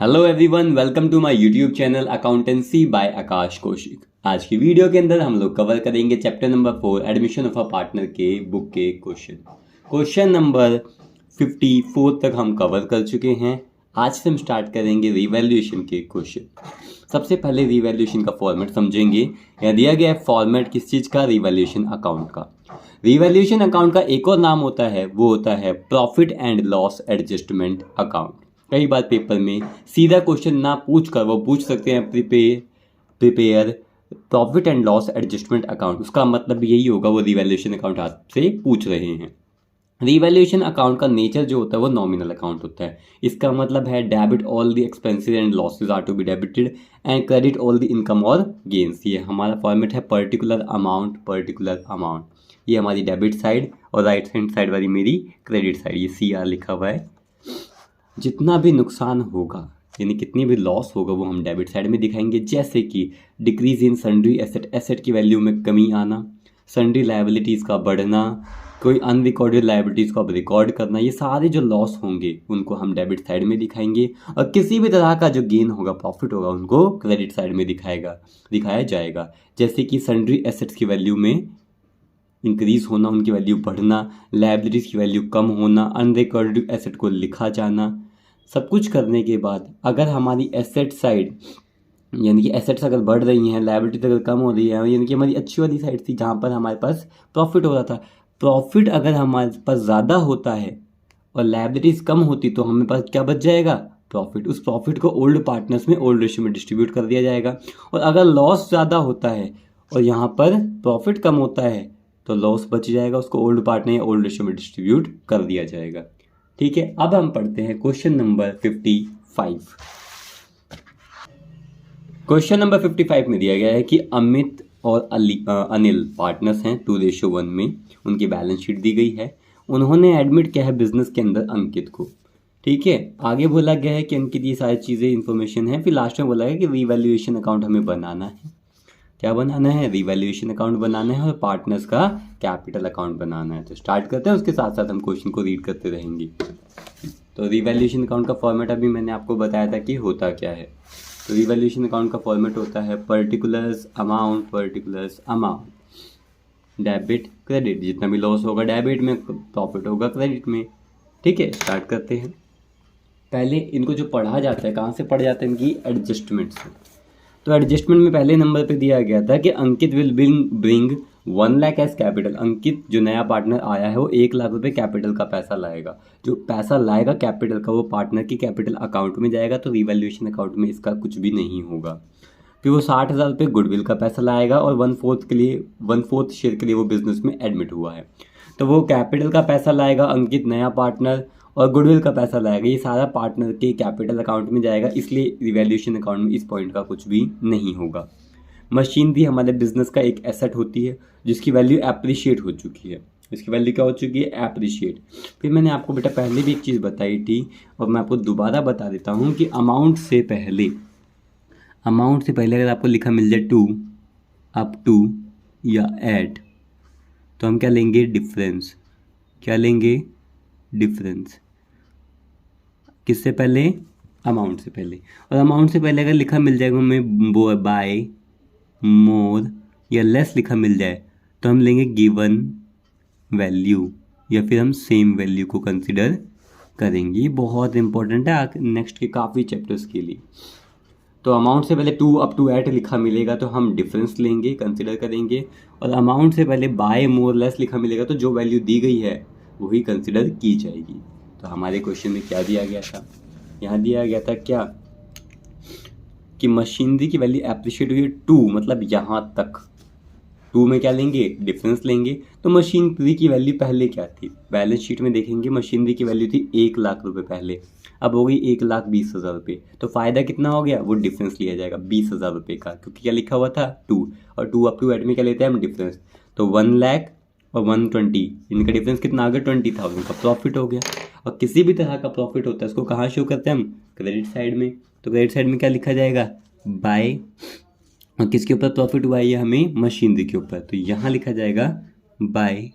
Hello everyone, welcome to my YouTube channel accountancy by Akash Kaushik. आज की video के अंदर हम लोग कवर करेंगे chapter number 4 admission of a partner के बुक के क्वेश्चन नंबर 54 तक हम कवर कर चुके हैं। आज से हम स्टार्ट करेंगे रिवैल्यूएशन के क्वेश्चन। सबसे पहले रिवैल्यूएशन का फॉर्मेट समझेंगे। यहाँ दिया गया है फॉर्मेट किस चीज़ का, रिवैल्यूएशन अकाउंट का। रिवैल्यूएशन अकाउंट का एक और नाम होता है, वो होता है profit and loss adjustment account. कई बार पेपर में सीधा क्वेश्चन ना पूछ कर वो पूछ सकते हैं prepare profit and loss adjustment account. उसका मतलब यही होगा वो रिवैल्यूएशन अकाउंट आपसे पूछ रहे हैं। रिवैल्यूएशन अकाउंट का नेचर जो होता है वो नॉमिनल अकाउंट होता है। इसका मतलब है debit all the expenses and losses are to be debited and credit all the income और गेन्स। ये हमारा फॉर्मेट है पर्टिकुलर अमाउंट। ये हमारी डेबिट साइड और राइट हैंड साइड वाली मेरी क्रेडिट साइड, ये CR लिखा हुआ है। जितना भी नुकसान होगा यानी कितनी भी लॉस होगा वो हम डेबिट साइड में दिखाएंगे, जैसे कि डिक्रीज इन सन्ड्री एसेट की वैल्यू में कमी आना, सन्ड्री लायबिलिटीज़ का बढ़ना, कोई अनरिकॉर्डेड लायबिलिटीज़ को अब रिकॉर्ड करना। ये सारे जो लॉस होंगे उनको हम डेबिट साइड में दिखाएंगे, और किसी भी तरह का जो गेन होगा, प्रॉफिट होगा, उनको क्रेडिट साइड में दिखाया जाएगा। जैसे कि सन्ड्री एसेट्स की वैल्यू में इंक्रीज होना, उनकी वैल्यू बढ़ना, लायबिलिटीज़ की वैल्यू कम होना, अनरिकॉर्डेड एसेट को लिखा जाना। सब कुछ करने के बाद अगर हमारी एसेट साइड यानी कि एसेट्स अगर बढ़ रही हैं, लायबिलिटीज अगर कम हो रही है, यानी कि हमारी अच्छी वाली साइड थी जहाँ पर हमारे पास प्रॉफिट हो रहा था, प्रॉफिट अगर हमारे पास ज़्यादा होता है और लायबिलिटीज़ कम होती तो हमें पास क्या बच जाएगा, प्रॉफिट। उस प्रॉफिट को ओल्ड पार्टनर्स में ओल्ड रेशियो में डिस्ट्रीब्यूट कर दिया जाएगा। और अगर लॉस ज़्यादा होता है और यहाँ पर प्रॉफिट कम होता है तो लॉस बच जाएगा, उसको ओल्ड पार्टनर या ओल्ड रेशियो में डिस्ट्रीब्यूट कर दिया जाएगा। ठीक है, अब हम पढ़ते हैं क्वेश्चन नंबर 55। क्वेश्चन नंबर 55 में दिया गया है कि अमित और अनिल पार्टनर्स हैं 2:1 में। उनकी बैलेंस शीट दी गई है। उन्होंने एडमिट किया है बिजनेस के अंदर अंकित को। ठीक है, आगे बोला गया है कि अंकित ये सारी चीज़ें इंफॉर्मेशन है। फिर लास्ट में बोला गया कि रिवैल्यूएशन अकाउंट हमें बनाना है। क्या बनाना है, रिवैल्यूएशन अकाउंट बनाना है और पार्टनर्स का कैपिटल अकाउंट बनाना है। तो स्टार्ट करते हैं, उसके साथ साथ हम क्वेश्चन को रीड करते रहेंगे। तो रिवैल्यूएशन अकाउंट का फॉर्मेट अभी मैंने आपको बताया था कि होता क्या है। तो रिवैल्यूएशन अकाउंट का फॉर्मेट होता है पर्टिकुलर्स अमाउंट, डेबिट क्रेडिट। जितना भी लॉस होगा डेबिट में, प्रॉफिट होगा क्रेडिट में। ठीक है, स्टार्ट करते हैं। पहले इनको जो पढ़ा जाता है, कहाँ से पढ़ा जाता है, इनकी एडजस्टमेंट से। तो एडजस्टमेंट में पहले नंबर पे दिया गया था कि Ankit will bring 1 lakh as capital. Ankit जो नया पार्टनर आया है वो 1 लाख रुपए कैपिटल का पैसा लाएगा। जो पैसा लाएगा कैपिटल का वो पार्टनर की कैपिटल अकाउंट में जाएगा, तो रिवैल्यूएशन अकाउंट में इसका कुछ भी नहीं होगा। फिर वो 60,000 रुपये गुडविल का पैसा लाएगा और 1/4 शेयर के लिए वो बिजनेस में एडमिट हुआ है, तो वो कैपिटल का पैसा लाएगा अंकित नया पार्टनर, और गुडविल का पैसा लाएगा। ये सारा पार्टनर के कैपिटल अकाउंट में जाएगा, इसलिए रिवैल्यूएशन अकाउंट में इस पॉइंट का कुछ भी नहीं होगा। मशीनरी हमारे बिजनेस का एक एसेट होती है जिसकी वैल्यू एप्रिशिएट हो चुकी है। इसकी वैल्यू क्या हो चुकी है, एप्रिशिएट। फिर मैंने आपको बेटा पहले भी एक चीज़ बताई थी और मैं आपको दोबारा बता देता हूँ कि अमाउंट से पहले अगर आपको लिखा मिल जाए 2, अप टू या एट, तो हम क्या लेंगे, डिफरेंस। क्या लेंगे, डिफरेंस। किससे पहले, अमाउंट से पहले। और अमाउंट से पहले अगर लिखा मिल जाएगा हमें बाय, मोर या लेस लिखा मिल जाए, तो हम लेंगे गिवन वैल्यू या फिर हम सेम वैल्यू को कंसिडर करेंगे। ये बहुत इंपॉर्टेंट है नेक्स्ट के काफ़ी चैप्टर्स के लिए। तो अमाउंट से पहले 2 अप टू एट लिखा मिलेगा तो हम डिफरेंस लेंगे, कंसिडर करेंगे। और अमाउंट से पहले बाय, मोर, लेस लिखा मिलेगा तो जो वैल्यू दी गई है वही कंसिडर की जाएगी। तो हमारे क्वेश्चन में क्या दिया गया था, यहाँ दिया गया था क्या कि मशीनरी की वैल्यू एप्रिशिएट हुई है 2, मतलब यहाँ तक। 2 में क्या लेंगे, डिफरेंस लेंगे। तो मशीनरी की वैल्यू पहले क्या थी, बैलेंस शीट में देखेंगे मशीनरी की वैल्यू थी 1 लाख रुपए पहले, अब हो गई 1,20,000 रुपये। तो फ़ायदा कितना हो गया, वो डिफरेंस लिया जाएगा 20,000 रुपये का, क्योंकि क्या लिखा हुआ था 2, और 2 अप टू एट में क्या लेते हैं हम, डिफरेंस। तो 1 लाख और 120, इनका डिफरेंस कितना आ गया, 20,000 का प्रॉफिट हो गया। और किसी भी तरह का प्रॉफिट होता है उसको कहाँ शो करते हैं हम, क्रेडिट साइड में। तो क्रेडिट साइड में क्या लिखा जाएगा, बाय, और किसके ऊपर प्रॉफिट हुआ है, ये हमें मशीनरी के ऊपर, तो यहाँ लिखा जाएगा बाय।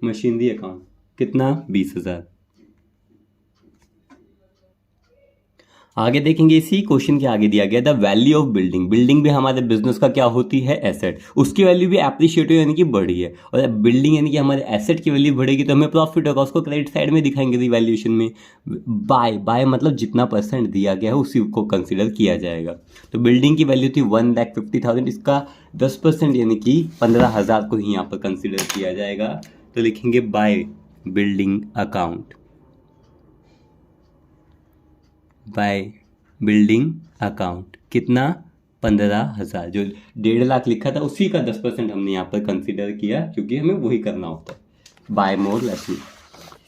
मशीनरी अकाउंट कितना 20,000। आगे देखेंगे इसी क्वेश्चन के आगे दिया गया the value of building. Building भी हमारे बिजनेस का क्या होती है, एसेट। उसकी वैल्यू भी एप्रिशिएटिव यानी कि बढ़ी है, और बिल्डिंग यानी कि हमारे एसेट की वैल्यू बढ़ेगी तो हमें प्रॉफिट होगा। उसको क्रेडिट साइड में दिखाएंगे रिवैल्यूएशन में। बाय मतलब जितना परसेंट दिया गया है उसी को कंसिडर किया जाएगा। तो बिल्डिंग की वैल्यू थी 1,50,000, इसका 10% यानी कि 15,000 को ही यहाँ पर कंसिडर किया जाएगा। तो लिखेंगे by building account, by building account कितना 15,000। जो 1.5 लाख लिखा था उसी का 10% हमने यहाँ पर कंसिडर किया, क्योंकि हमें वही करना होता है बाय मोर लेस में।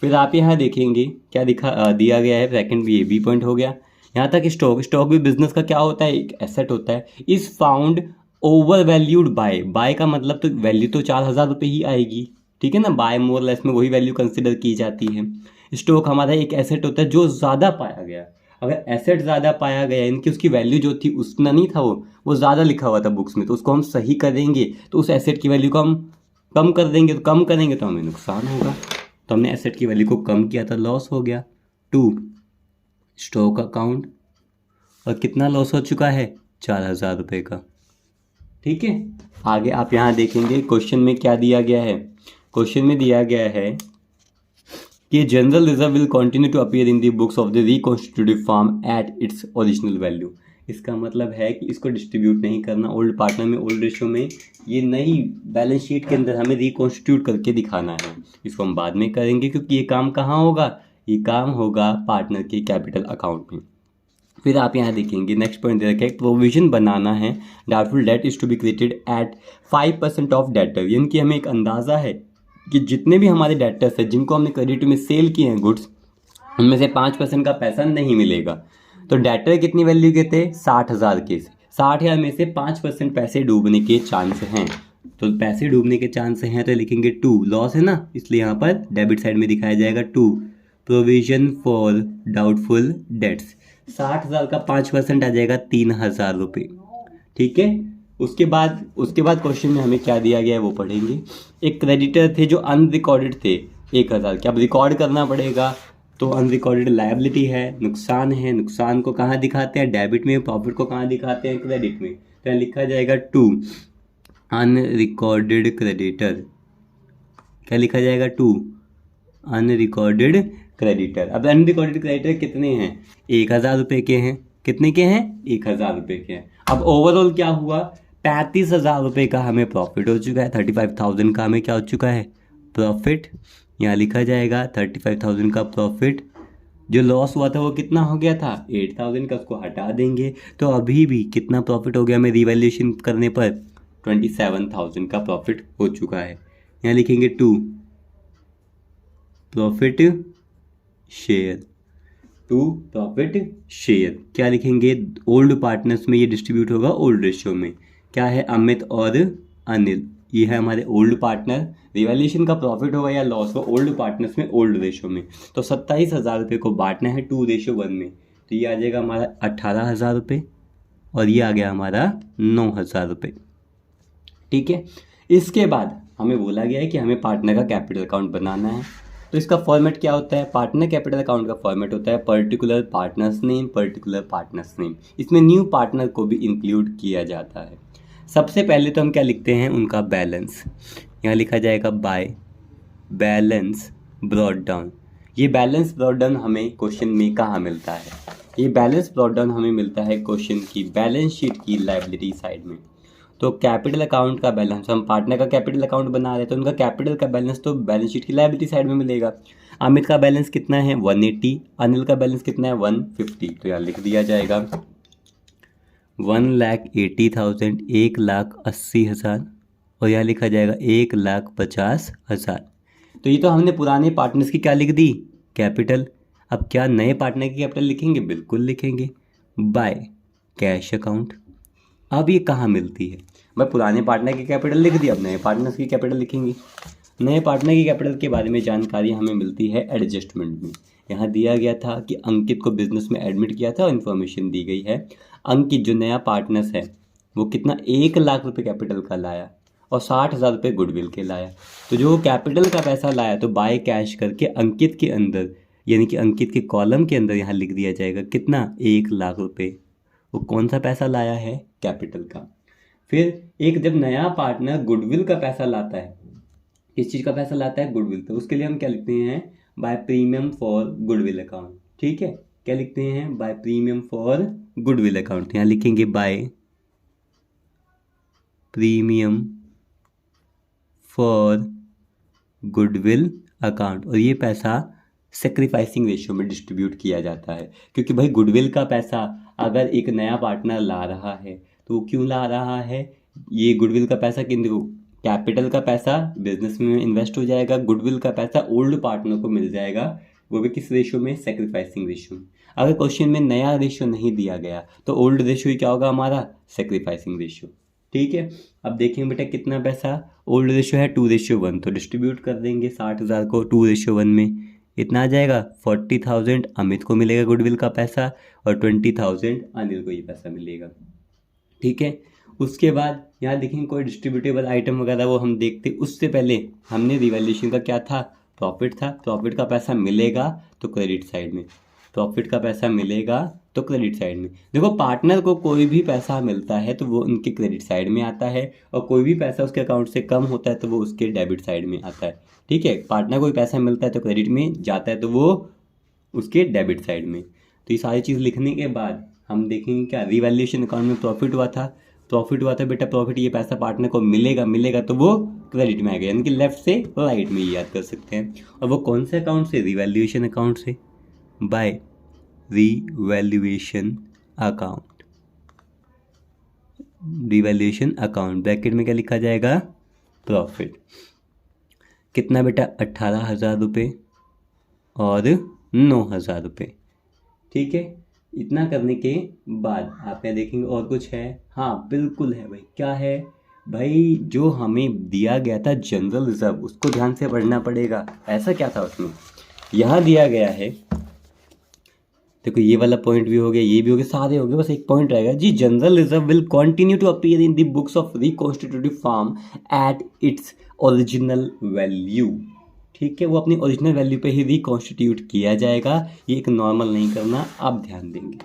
फिर आप यहाँ देखेंगे क्या दिया गया है, सेकंड ये बी पॉइंट हो गया। यहाँ तक स्टॉक भी बिजनेस का क्या होता है, एक एसेट होता है। Is found over valued bye का मतलब तो वैल्यू तो 4,000 रुपये ही आएगी, ठीक है ना। बाय मोर लेस में वही वैल्यू कंसिडर की जाती है। स्टॉक हमारा एक एसेट होता है जो ज़्यादा पाया गया। अगर एसेट ज़्यादा पाया गया इनकी उसकी वैल्यू जो थी उतना नहीं था, वो ज़्यादा लिखा हुआ था बुक्स में, तो उसको हम सही करेंगे तो उस एसेट की वैल्यू को हम कम कर देंगे। तो कम करेंगे तो हमें नुकसान होगा, तो हमने एसेट की वैल्यू को कम किया था, लॉस हो गया। 2 स्टॉक अकाउंट, और कितना लॉस हो चुका है 4,000 रुपये का, ठीक है। आगे आप यहाँ देखेंगे क्वेश्चन में क्या दिया गया है। क्वेश्चन में दिया गया है कि general reserve will continue to appear in the books of the reconstitutive firm at its original value. इसका मतलब है कि इसको डिस्ट्रीब्यूट नहीं करना ओल्ड पार्टनर में, ओल्ड रेशो में। ये नई बैलेंस शीट के अंदर हमें रिकॉन्स्टिट्यूट करके दिखाना है। इसको हम बाद में करेंगे, क्योंकि ये काम कहाँ होगा, ये काम होगा पार्टनर के कैपिटल अकाउंट में। फिर आप यहाँ देखेंगे नेक्स्ट पॉइंट दे रखा है, प्रोविजन बनाना है doubtful debt is to be created at 5% of debtor. यानी कि हमें एक अंदाज़ा है कि जितने भी हमारे डेटर्स हैं जिनको हमने क्रेडिट में सेल किए हैं गुड्स, उनमें से 5% का पैसा नहीं मिलेगा। तो डेटर कितनी वैल्यू के थे 60,000 के, 60,000 में से 5% पैसे डूबने के चांस हैं। तो पैसे डूबने के चांस हैं तो लिखेंगे 2, लॉस है ना, इसलिए यहाँ पर डेबिट साइड में दिखाया जाएगा 2 प्रोविजन फॉर डाउटफुल डेट्स। 60,000 का 5% आ जाएगा 3,000 रुपये, ठीक है। उसके बाद क्वेश्चन में हमें क्या दिया गया है वो पढ़ेंगे। एक क्रेडिटर थे जो अनरिकॉर्डेड थे 1,000 के, अब रिकॉर्ड करना पड़ेगा। तो अनरिकॉर्डेड लायबिलिटी है, नुकसान है। नुकसान को कहाँ दिखाते हैं, डेबिट में। प्रॉफिट को कहाँ दिखाते हैं, क्रेडिट में। तो यहाँ लिखा जाएगा 2 अनरिकॉर्डेड क्रेडिटर। क्या लिखा जाएगा 2 अनरिकॉर्डेड क्रेडिटर। अब अनरिकॉर्डेड क्रेडिटर कितने हैं, 1,000 रुपये के हैं। कितने के हैं, 1,000 रुपये के हैं। अब ओवरऑल क्या हुआ, 35,000 रुपये का हमें प्रॉफिट हो चुका है। 35,000 का हमें क्या हो चुका है, प्रॉफिट। यहाँ लिखा जाएगा 35,000 का प्रॉफिट। जो लॉस हुआ था वो कितना हो गया था 8,000 का, उसको हटा देंगे तो अभी भी कितना प्रॉफिट हो गया हमें रिवैल्यूएशन करने पर 27,000 का प्रॉफिट हो चुका है। यहाँ लिखेंगे 2 प्रॉफिट शेयर, 2 प्रॉफिट शेयर। क्या लिखेंगे, ओल्ड पार्टनर्स में ये डिस्ट्रीब्यूट होगा ओल्ड रेशियो में। क्या है, अमित और अनिल, ये है हमारे ओल्ड पार्टनर। रिवैल्यूएशन का प्रॉफिट होगा या लॉस हो ओल्ड पार्टनर्स में ओल्ड रेशियो में। तो 27,000 रुपये को बांटना है 2:1 में। तो ये आ जाएगा हमारा 18,000 रुपये और ये आ गया हमारा 9,000 रुपये, ठीक है। इसके बाद हमें बोला गया है कि हमें पार्टनर का कैपिटल अकाउंट बनाना है। तो इसका फॉर्मेट क्या होता है, पार्टनर कैपिटल अकाउंट का फॉर्मेट होता है particular partners name, particular partners name. इसमें न्यू पार्टनर को भी इंक्लूड किया जाता है। सबसे पहले तो हम क्या लिखते हैं, उनका बैलेंस। यहाँ लिखा जाएगा बाय बैलेंस ब्रॉट डाउन। ये बैलेंस ब्रॉट डाउन हमें क्वेश्चन में कहाँ मिलता है, ये बैलेंस ब्रॉट डाउन हमें मिलता है क्वेश्चन की बैलेंस शीट की लायबिलिटी साइड में। तो कैपिटल अकाउंट का बैलेंस, हम पार्टनर का कैपिटल अकाउंट बना रहे हैं तो उनका कैपिटल का बैलेंस तो बैलेंस शीट की लायबिलिटी साइड में मिलेगा। अमित का बैलेंस कितना है 180, अनिल का बैलेंस कितना है 150। तो यहाँ लिख दिया जाएगा 1,80,000, 1,80,000 और यहाँ लिखा जाएगा 1,50,000। तो ये तो हमने पुराने पार्टनर्स की क्या लिख दी, कैपिटल। अब क्या नए पार्टनर की कैपिटल लिखेंगे, बिल्कुल लिखेंगे बाय कैश अकाउंट। अब ये कहाँ मिलती है, मैं पुराने पार्टनर की कैपिटल लिख दी, अब नए पार्टनर्स की कैपिटल लिखेंगे। नए पार्टनर की कैपिटल के बारे में जानकारी हमें मिलती है एडजस्टमेंट में। यहाँ दिया गया था कि अंकित को बिजनेस में एडमिट किया था और इन्फॉर्मेशन दी गई है। अंकित जो नया पार्टनर्स है वो कितना 1 लाख रुपए कैपिटल का लाया और 60,000 रुपये गुडविल के लाया। तो जो कैपिटल का पैसा लाया तो बाय कैश करके अंकित के अंदर, यानी कि अंकित के कॉलम के अंदर यहाँ लिख दिया जाएगा कितना, 1,00,000 रुपये। वो कौन सा पैसा लाया है, कैपिटल का। फिर एक जब नया पार्टनर गुडविल का पैसा लाता है, किस चीज़ का पैसा लाता है, गुडविल, तो उसके लिए हम क्या लिखते हैं, by premium for goodwill account. ठीक है, क्या लिखते हैं, by premium for goodwill account. यहाँ लिखेंगे by premium for goodwill account, और ये पैसा सेक्रीफाइसिंग रेशियो में डिस्ट्रीब्यूट किया जाता है। क्योंकि भाई गुडविल का पैसा अगर एक नया पार्टनर ला रहा है तो वो क्यों ला रहा है, ये गुडविल का पैसा किन, कैपिटल का पैसा बिजनेस में इन्वेस्ट हो जाएगा, गुडविल का पैसा ओल्ड पार्टनर को मिल जाएगा, वो भी किस रेशियो में, सेक्रीफाइसिंग रेशियो में। अगर क्वेश्चन में नया रेशियो नहीं दिया गया तो ओल्ड रेशियो ही क्या होगा हमारा, सेक्रीफाइसिंग रेशियो। ठीक है, अब देखेंगे बेटा कितना पैसा, ओल्ड रेशियो है 2:1, तो डिस्ट्रीब्यूट कर देंगे 60,000 को 2:1 में, इतना आ जाएगा 40,000 अमित को मिलेगा गुडविल का पैसा और 20,000 अनिल को ये पैसा मिलेगा। ठीक है, उसके बाद यहाँ देखेंगे कोई डिस्ट्रीब्यूटेबल आइटम वगैरह वो हम देखते, उससे पहले हमने रिवैल्यूएशन का क्या था, प्रॉफिट था। प्रॉफिट का पैसा मिलेगा तो क्रेडिट साइड में, प्रॉफिट का पैसा मिलेगा तो क्रेडिट साइड में। देखो पार्टनर को कोई भी पैसा मिलता है तो वो उनके क्रेडिट साइड में आता है, और कोई भी पैसा उसके अकाउंट से कम होता है तो वो उसके डेबिट साइड में आता है। ठीक है, पार्टनर को पैसा मिलता है तो क्रेडिट में जाता है तो वो उसके डेबिट साइड में। तो ये सारी चीज़ लिखने के बाद हम देखेंगे क्या, रिवैल्यूएशन अकाउंट में प्रॉफिट हुआ था, बेटा प्रॉफिट, ये पैसा पार्टनर को मिलेगा तो वो क्रेडिट में आएगा, यानी कि लेफ्ट से राइट में याद कर सकते हैं। और वो कौन से अकाउंट से, रिवैल्यूएशन अकाउंट से, by revaluation account, revaluation account bracket में क्या लिखा जाएगा, प्रॉफिट। कितना बेटा, 18,000 रुपये और 9,000 रुपये। ठीक है, इतना करने के बाद आप यहाँ देखेंगे और कुछ है, हाँ बिल्कुल है भाई, क्या है भाई, जो हमें दिया गया था जनरल रिजर्व, उसको ध्यान से पढ़ना पड़ेगा। ऐसा क्या था उसमें, यहाँ दिया गया है, देखो ये वाला पॉइंट भी हो गया, ये भी हो गया, सारे हो गए, बस एक पॉइंट रहेगा जी, general reserve will continue to appear in the books of reconstitutive form at its original value. ठीक है, वो अपनी ओरिजिनल वैल्यू पे ही रिकॉन्स्टिट्यूट किया जाएगा, ये एक नॉर्मल नहीं करना, आप ध्यान देंगे।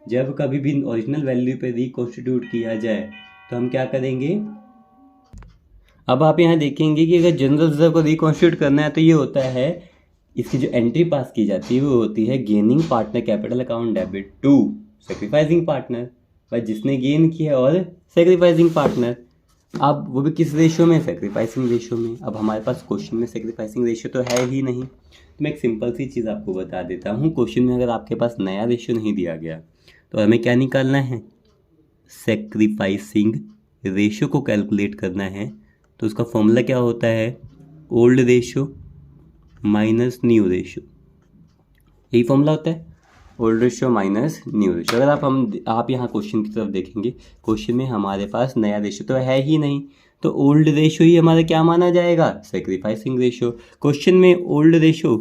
जब कभी भी ओरिजिनल वैल्यू पे रिकॉन्स्टिट्यूट किया जाए तो हम क्या करेंगे, अब आप यहाँ देखेंगे कि अगर जनरल रिजर्व को रिकॉन्स्टिट्यूट करना है तो ये होता है, इसकी जो एंट्री पास की जाती है वो होती है gaining partner capital account debit to sacrificing partner, भाई जिसने गेन किया और सेक्रीफाइसिंग पार्टनर। अब वो भी किस रेशियो में, सेक्रीफाइसिंग रेशियो में। अब हमारे पास क्वेश्चन में सेक्रीफाइसिंग रेशियो तो है ही नहीं, तो मैं एक सिंपल सी चीज़ आपको बता देता हूँ। क्वेश्चन में अगर आपके पास नया रेशियो नहीं दिया गया तो हमें क्या निकालना है, सेक्रीफाइसिंग रेशियो को कैलकुलेट करना है। तो उसका फॉर्मूला क्या होता है, old ratio minus new ratio, यही फॉर्मूला होता है, old ratio minus new ratio. अगर आप यहाँ क्वेश्चन की तरफ देखेंगे, क्वेश्चन में हमारे पास नया रेशियो तो है ही नहीं, तो ओल्ड रेशियो ही हमारा क्या माना जाएगा, सेक्रीफाइसिंग रेशियो। क्वेश्चन में ओल्ड रेशियो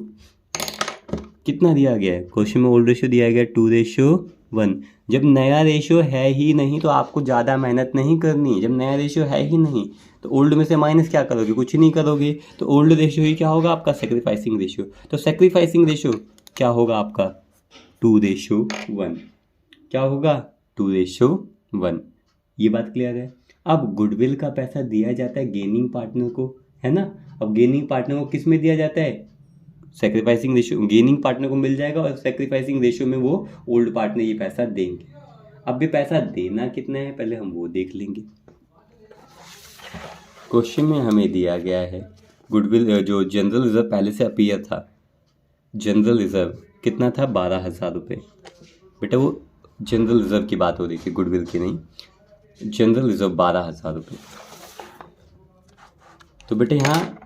कितना दिया गया है, क्वेश्चन में ओल्ड रेशियो दिया गया 2:1। जब नया रेशियो है ही नहीं तो आपको ज़्यादा मेहनत नहीं करनी, जब नया रेशियो है ही नहीं तो ओल्ड में से माइनस क्या करोगे, कुछ नहीं करोगे, तो ओल्ड रेशियो ही क्या होगा आपका, सेक्रीफाइसिंग रेशियो। तो सेक्रीफाइसिंग रेशियो क्या होगा आपका, 2:1, क्या होगा 2:1। ये बात क्लियर है। अब गुडविल का पैसा दिया जाता है गेनिंग पार्टनर को, है ना। अब गेनिंग पार्टनर को किस में दिया जाता है, सेक्रीफाइसिंग रेशियो, गेनिंग पार्टनर को मिल जाएगा और सेक्रीफाइसिंग रेशियो में वो ओल्ड पार्टनर ये पैसा देंगे। अब ये पैसा देना कितना है पहले हम वो देख लेंगे। क्वेश्चन में हमें दिया गया है गुडविल, जो जनरल रिजर्व पहले से अपीयर था, जनरल रिजर्व कितना था, 12,000 रुपये। बेटा वो जनरल रिजर्व की बात हो रही थी, गुडविल की नहीं, जनरल रिजर्व 12,000 रुपये। तो बेटा यहाँ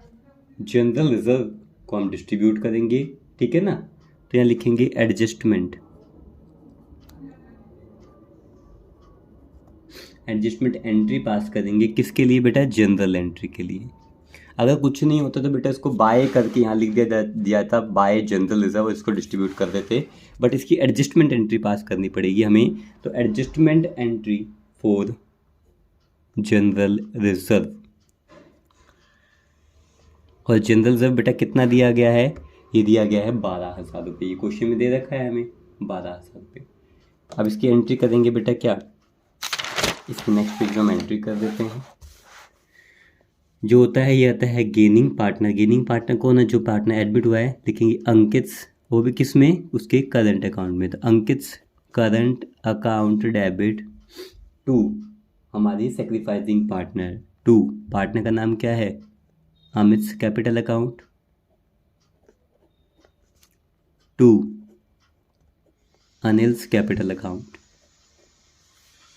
जनरल रिजर्व को हम डिस्ट्रीब्यूट करेंगे, ठीक है ना। तो यहाँ लिखेंगे एडजस्टमेंट, एंट्री पास करेंगे किसके लिए बेटा, जनरल एंट्री के लिए। अगर कुछ नहीं होता तो बेटा इसको बाय करके यहाँ लिख दिया था बाय जनरल रिजर्व, इसको डिस्ट्रीब्यूट कर देते, बट इसकी एडजस्टमेंट एंट्री पास करनी पड़ेगी हमें। तो adjustment entry for general reserve और जनरल रिजर्व बेटा कितना दिया गया है, ये दिया गया है 12,000 रुपये। ये क्वेश्चन में दे रखा है हमें 12,000 रुपये। अब इसकी एंट्री करेंगे बेटा क्या, इसकी नेक्स्ट पेज में हम एंट्री कर देते हैं। जो होता है ये आता है गेनिंग पार्टनर। गेनिंग पार्टनर कौन है, जो पार्टनर एडमिट हुआ है, लिखेंगे अंकित, वो भी किस में, उसके करंट अकाउंट में। तो Ankit current account debit to हमारी सेक्रीफाइसिंग पार्टनर, टू पार्टनर का नाम क्या है, Amit capital account, to Anil's capital account.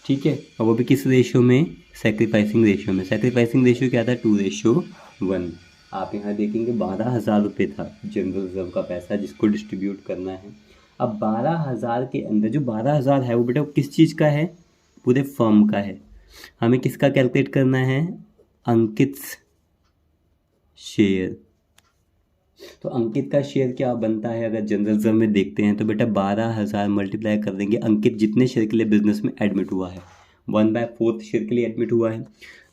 ठीक है, और वो भी किस रेशियो में, सेक्रीफाइसिंग रेशियो में। सेक्रीफाइसिंग रेशियो क्या था, 2:1। आप यहाँ देखेंगे 12,000 रुपये था जनरल रिजर्व का पैसा जिसको डिस्ट्रीब्यूट करना है। अब 12,000 के अंदर जो 12,000 है वो बेटा किस चीज़ का है, पूरे फर्म का है। हमें किसका कैलकुलेट करना है, अंकित शेयर। तो अंकित का शेयर क्या बनता है, अगर जनरल रिजर्व में देखते हैं तो बेटा 12,000 मल्टीप्लाई कर देंगे अंकित जितने शेयर के लिए बिजनेस में एडमिट हुआ है, 1/4 शेयर के लिए एडमिट हुआ है।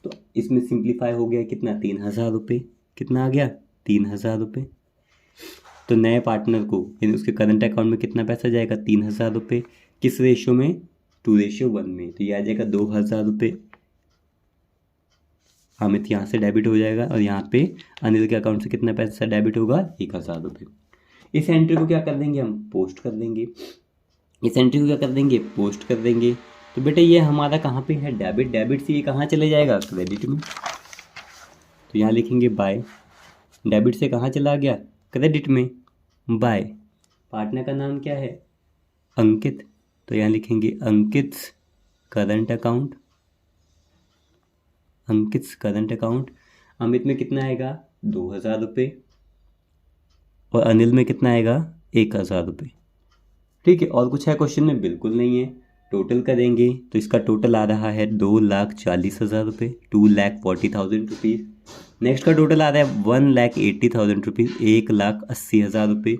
तो इसमें सिंप्लीफाई हो गया कितना, 3,000 रुपये। कितना आ गया, 3,000 रुपये। तो नए पार्टनर को यानी उसके करंट अकाउंट में कितना पैसा जाएगा, 3,000 रुपये। किस रेशियो में, 2:1 में। तो ये आ जाएगा 2,000 रुपये। अमित यहाँ से डेबिट हो जाएगा और यहाँ पे अनिल के अकाउंट से कितना पैसा डेबिट होगा, 1,000 रुपये। इस एंट्री को क्या कर देंगे, हम पोस्ट कर देंगे। इस एंट्री को क्या कर देंगे, पोस्ट कर देंगे। तो बेटा ये हमारा कहाँ पे है, डेबिट। डेबिट से ये कहाँ चले जाएगा, क्रेडिट में। तो यहाँ लिखेंगे बाय, डेबिट से कहाँ चला गया, क्रेडिट में, बाय। पार्टनर का नाम क्या है, अंकित। तो यहाँ लिखेंगे अंकित करंट अकाउंट, अंकित करंट अकाउंट। अमित में कितना आएगा, 2,000 रुपये, और अनिल में कितना आएगा, 1,000 रुपये। ठीक है, और कुछ है क्वेश्चन में, बिल्कुल नहीं है। टोटल करेंगे तो इसका टोटल आ रहा है 2,40,000 रुपये, 2,40,000 रुपीज़। नेक्स्ट का टोटल आ रहा है 1,80,000 रुपीज़, 1,80,000 रुपये।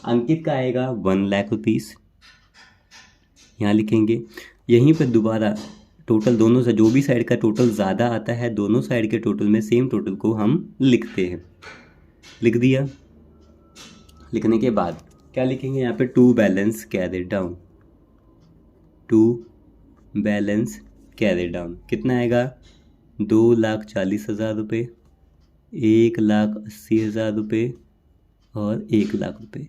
अंकित का आएगा 1,00,000 रुपीज़, यहाँ लिखेंगे। यहीं पर दोबारा टोटल दोनों से, जो भी साइड का टोटल ज़्यादा आता है दोनों साइड के टोटल में सेम टोटल को हम लिखते हैं। लिख दिया। लिखने के बाद क्या लिखेंगे यहाँ पे, to balance carry down, to balance carry down. कितना आएगा, 2,40,000 रुपये, 1,80,000 रुपये और 1,00,000 रुपये।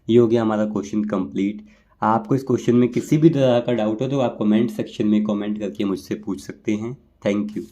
ये हो गया हमारा क्वेश्चन कंप्लीट। आपको इस क्वेश्चन में किसी भी तरह का डाउट हो तो आप कमेंट सेक्शन में कमेंट करके मुझसे पूछ सकते हैं। Thank you.